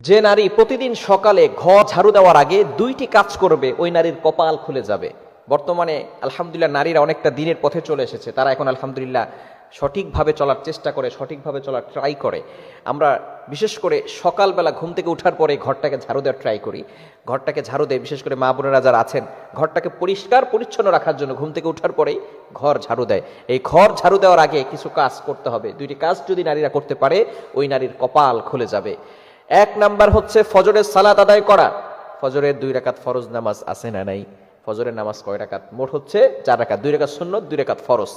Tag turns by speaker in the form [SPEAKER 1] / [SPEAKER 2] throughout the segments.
[SPEAKER 1] যে নারী প্রতিদিন সকালে ঘর ঝাড়ু দেওয়ার আগে দুইটি কাজ করবে ওই নারীর কপাল খুলে যাবে। বর্তমানে আলহামদুলিল্লাহ নারীরা অনেকটা দিনের পথে চলে এসেছে, তারা এখন আলহামদুলিল্লাহ সঠিকভাবে চলার চেষ্টা করে, সঠিকভাবে চলার ট্রাই করে। আমরা বিশেষ করে সকালবেলা ঘুম থেকে ওঠার পরে ঘরটাকে ঝাড়ু দেওয়ার ট্রাই করি, ঘরটাকে ঝাড়ু দেয়। বিশেষ করে মা বোনেরা যারা আছেন ঘরটাকে পরিষ্কার পরিচ্ছন্ন রাখার জন্য ঘুম থেকে ওঠার পরেই ঘর ঝাড়ু দেয়। এই ঘর ঝাড়ু দেওয়ার আগে কিছু কাজ করতে হবে। দুইটি কাজ যদি নারীরা করতে পারে ওই নারীর কপাল খুলে যাবে। এক নাম্বার হচ্ছে ফজরের সালাত আদায় করা। ফজরের 2 রাকাত ফরজ নামাজ আছে না নাই? ফজরের নামাজ কয় রাকাত? মোট হচ্ছে 4 রাকাত, 2 রাকাত সুন্নত, 2 রাকাত ফরজ।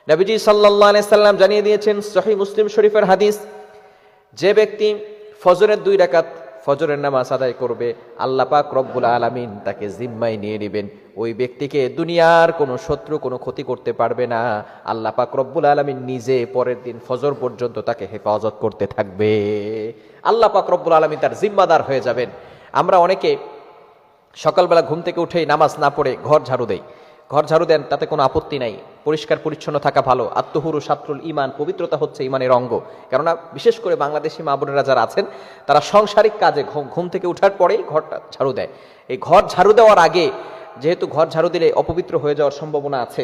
[SPEAKER 1] নবীজি সাল্লাল্লাহু আলাইহি সাল্লাম জানিয়ে দিয়েছেন, সহিহ মুসলিম শরীফের হাদিস, যে ব্যক্তি ফজরের 2 রাকাত ফজরের নামাজ আদায় করবে, আল্লাহ পাক রব্বুল আলামিন তাকে জিম্মায় নিয়ে নেবেন। ওই ব্যক্তিকে দুনিয়ার কোনো শত্রু কোনো ক্ষতি করতে পারবে না। আল্লাহ পাক রব্বুল আলামিন নিজে পরের দিন ফজর পর্যন্ত তাকে হেফাজত করতে থাকবে। আল্লাহ পাক রব্বুল আলামিন তার জিম্মাদার হয়ে যাবেন। আমরা অনেকে সকালবেলা ঘুম থেকে উঠেই নামাজ না পড়ে ঘর ঝাড়ু দেই। ঘর ঝাড়ু দেন, তাতে কোনো আপত্তি নাই, পরিষ্কার পরিচ্ছন্ন থাকা ভালো। আত্মহুরু সাত্রুল ইমান, পবিত্রতা হচ্ছে ইমানের অঙ্গ। কেননা বিশেষ করে বাংলাদেশি মা বোনেরা যারা আছেন তারা সাংসারিক কাজে ঘুম থেকে উঠার পরেই ঘরটা ঝাড়ু দেয়। এই ঘর ঝাড়ু দেওয়ার আগে, যেহেতু ঘর ঝাড়ু দিলে অপবিত্র হয়ে যাওয়ার সম্ভাবনা আছে,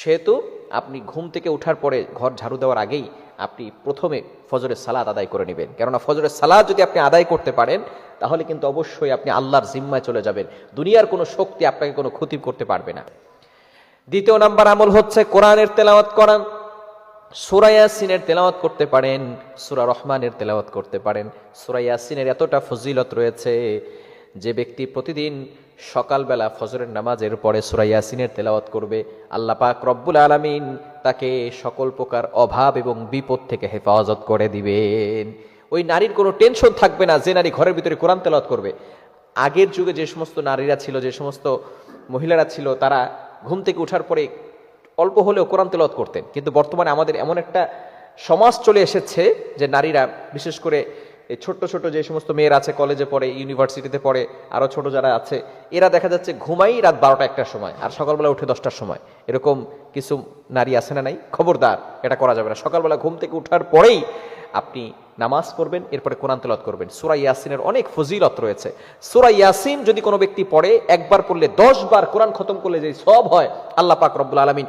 [SPEAKER 1] সেহেতু আপনি ঘুম থেকে উঠার পরে ঘর ঝাড়ু দেওয়ার আগেই আপনি প্রথমে ফজরের সালাত আদায় করে নেবেন। কেননা ফজরের সালাত যদি আপনি আদায় করতে পারেন তাহলে কিন্তু অবশ্যই আপনি আল্লাহর জিম্মায় চলে যাবেন। দুনিয়ার কোনো শক্তি আপনাকে কোনো ক্ষতি করতে পারবে না। দ্বিতীয় নাম্বার আমল হচ্ছে কোরআনের তেলাওয়াত করা। সূরা ইয়াসিনের তেলাওয়াত করতে পারেন, সূরা রহমানের তেলাওয়াত করতে পারেন। সূরা ইয়াসিনের এতটা ফজিলত রয়েছে, যে ব্যক্তি প্রতিদিন সকালবেলা ফজরের নামাজের পরে সূরা ইয়াসিনের তেলাওয়াত করবে, আল্লাহ পাক রব্বুল আলামিন তাকে সকল প্রকার অভাব এবং বিপদ থেকে হেফাজত করে দিবেন। ওই নারীর কোনো টেনশন থাকবে না যে নারী ঘরের ভিতরে কোরআন তেলাওয়াত করবে। আগের যুগে যে সমস্ত নারীরা ছিল, যে সমস্ত মহিলারা ছিল, তারা ঘুম থেকে ওঠার পরে অল্প হলেও কোরআন তেলাওয়াত করতেন। কিন্তু বর্তমানে আমাদের এমন একটা সমাজ চলে এসেছে যে নারীরা, বিশেষ করে এই ছোট্ট ছোট যে সমস্ত মেয়েরা আছে, কলেজে পড়ে, ইউনিভার্সিটিতে পড়ে, আরো ছোট যারা আছে, এরা দেখা যাচ্ছে ঘুমাই রাত 12টা 1টার সময় আর সকালবেলা উঠে 10টার সময়। এরকম কিছু নারী আছে না নাই? খবরদার, এটা করা যাবে না। সকালবেলা ঘুম থেকে উঠার পরেই আপনি নামাজ পড়বেন, এরপরে কোরআন তেলাওয়াত করবেন। সূরা ইয়াসিনের অনেক ফজিলত রয়েছে। সূরা ইয়াসিন যদি কোনো ব্যক্তি পড়ে, একবার পড়লে 10 বার কোরআন খতম করলে যে সওয়াব হয়, আল্লাহ পাক রব্বুল আলামিন